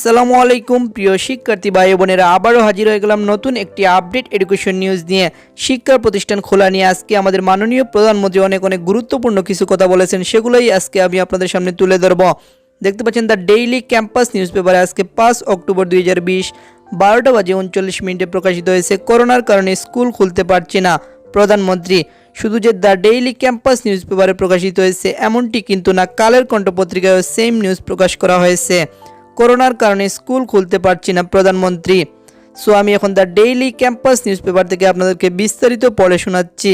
আসসালামু আলাইকুম প্রিয় শিক্ষার্থী ভাই বোনেরা, আবারও হাজির হয়ে গেলাম নতুন একটি আপডেট এডুকেশন নিউজ নিয়ে। শিক্ষা প্রতিষ্ঠান খোলা নিয়ে আজকে আমাদের মাননীয় প্রধানমন্ত্রী অনেক গুরুত্বপূর্ণ কিছু কথা বলেছেন, সেগুলোই আজকে আমি আপনাদের সামনে তুলে ধরব। দেখতে পাচ্ছেন দ্য ডেইলি ক্যাম্পাস নিউজ পেপারে আজকে 5 অক্টোবর 2020 12:39 প্রকাশিত হয়েছে। করোনার কারণে স্কুল খুলতে পারছে না প্রধানমন্ত্রী। শুধু যে দ্য ডেইলি ক্যাম্পাস নিউজ পেপারে প্রকাশিত হয়েছে এমনটি কিন্তু না, কালের কণ্ঠ পত্রিকায় সেম নিউজ প্রকাশ করা হয়েছে। করোনার কারণে স্কুল খুলতে পারছি না প্রধানমন্ত্রী। সো আমি এখন the daily campus news paper থেকে আপনাদেরকে বিস্তারিত পড়ে শোনাচ্ছি।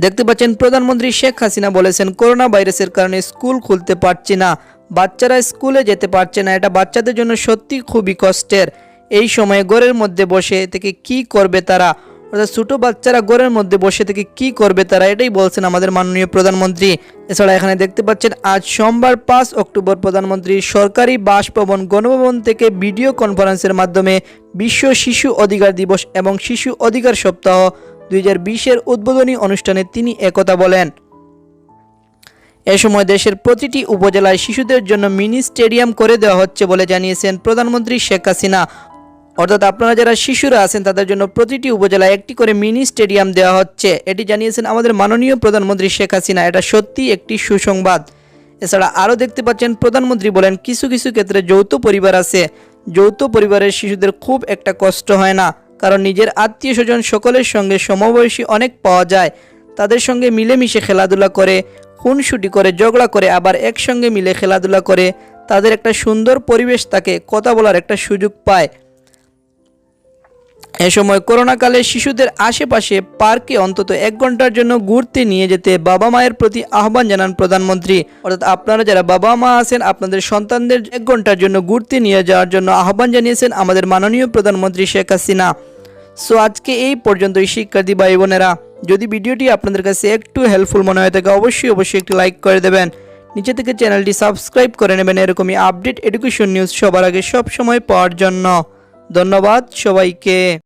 দেখতে পাচ্ছেন প্রধানমন্ত্রী শেখ হাসিনা বলেছেন, করোনা ভাইরাসের কারণে স্কুল খুলতে পারছি না, বাচ্চারা স্কুলে যেতে পারছে না। এটা বাচ্চাদের জন্য সত্যি খুবই কষ্টের। এই সময়ে ঘরের মধ্যে বসে থেকে কি করবে তারা, অর্থাৎ ছোটো বাচ্চারা ঘরের মধ্যে বসে থেকে কি করবে তারা, এটাই বলছেন আমাদের মাননীয় প্রধানমন্ত্রী। এছাড়া এখানে দেখতে পাচ্ছেন আজ সোমবার 5 অক্টোবর প্রধানমন্ত্রী সরকারি বাসভবন গণভবন থেকে ভিডিও কনফারেন্সের মাধ্যমে বিশ্ব শিশু অধিকার দিবস এবং শিশু অধিকার সপ্তাহ 2020-এর উদ্বোধনী অনুষ্ঠানে তিনি একথা বলেন। এ সময় দেশের প্রতিটি উপজেলায় শিশুদের জন্য মিনি স্টেডিয়াম করে দেওয়া হচ্ছে বলে জানিয়েছেন প্রধানমন্ত্রী শেখ হাসিনা। অর্থাৎ আপনারা যারা শিশুরা আছেন তাদের জন্য প্রতিটি উপজেলায় একটি করে মিনি স্টেডিয়াম দেওয়া হচ্ছে, এটি জানিয়েছেন আমাদের মাননীয় প্রধানমন্ত্রী শেখ হাসিনা। এটা সত্যি একটি সুসংবাদ। এছাড়া আরও দেখতে পাচ্ছেন প্রধানমন্ত্রী বলেন, কিছু কিছু ক্ষেত্রে যৌথ পরিবার আছে, যৌথ পরিবারের শিশুদের খুব একটা কষ্ট হয় না, কারণ নিজের আত্মীয় স্বজন সকলের সঙ্গে সমবয়সী অনেক পাওয়া যায়। তাদের সঙ্গে মিলেমিশে খেলাধুলা করে, খুনসুটি করে, ঝগড়া করে, আবার একসঙ্গে মিলে খেলাধুলা করে তাদের একটা সুন্দর পরিবেশ থাকে, কথা বলার একটা সুযোগ পায়। এ সময় করোনাকালে শিশুদের আশেপাশে পার্কে অন্তত 1 ঘন্টার জন্য ঘুরতে নিয়ে যেতে বাবা মায়ের প্রতি আহ্বান জানান প্রধানমন্ত্রী। অর্থাৎ আপনারা যারা বাবা মা আছেন আপনাদের সন্তানদের 1 ঘন্টার জন্য ঘুরতে নিয়ে যাওয়ার জন্য আহ্বান জানিয়েছেন আমাদের মাননীয় প্রধানমন্ত্রী শেখ হাসিনা। সো আজকে এই পর্যন্তই শিক্ষার্থী ভাই বোনেরা, যদি ভিডিওটি আপনাদের কাছে একটু হেল্পফুল মনে হয় থাকে অবশ্যই একটি লাইক করে দেবেন। নিচে থেকে চ্যানেলটি সাবস্ক্রাইব করে নেবেন এরকমই আপডেট এডুকেশন নিউজ সবার আগে সব সময় পাওয়ার জন্য। ধন্যবাদ সবাইকে।